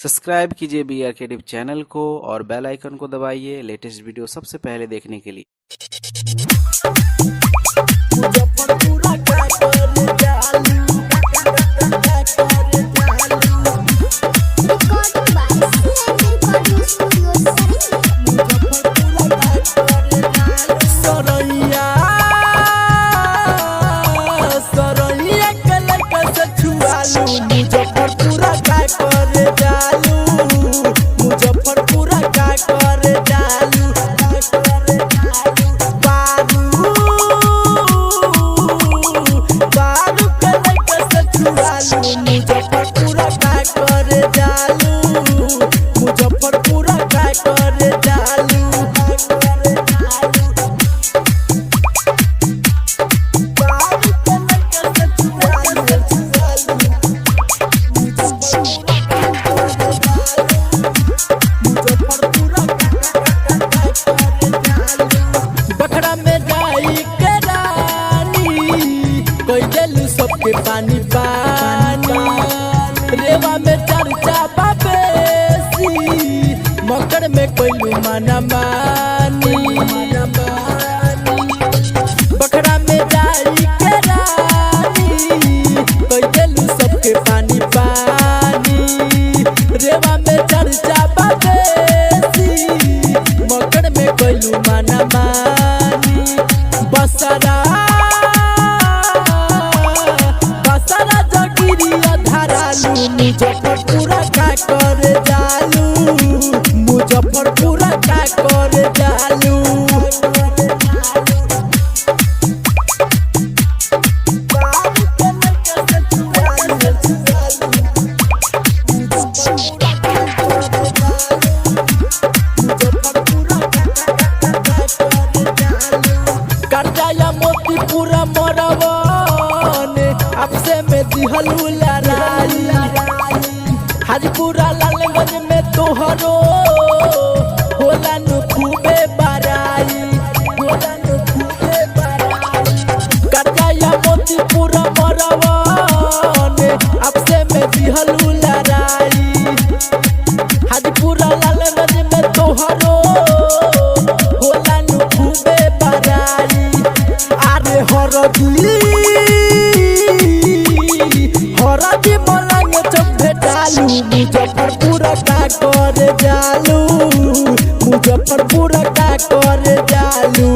Subscribe कीजिए B आर creative channel को और बेल आइकन को दबाइए लेटेस्ट वीडियो सबसे पहले देखने के लिए। सबके पानी पानी रेवा में चर्चा बाबेसी मकर में कोई माना मानी बखरा में जाई के रानी कोई देलू सबके पानी पानी रेवा में चर्चा बाबेसी मकर में कोई माना मानी बसरा मुजफ्फरपुरा का कर जालू मुजफ्फरपुरा का कर जालू करजाया मोतीपुरा मरवन आपसे में दिहलू लड़ाई हाजीपुरा लालगंज में तोहरो होला नु खूबे बड़ाई करजाया मोतीपुरा मरवन आपसे में दिहलू लड़ाई हाजीपुरा लालगंज में तोहरो होला नु खूबे बड़ाई अरे हरदी मलंग चौक भेटालू मुजफ्फरपुरा का कर जालू मुजफ्फरपुरा का कर जालू।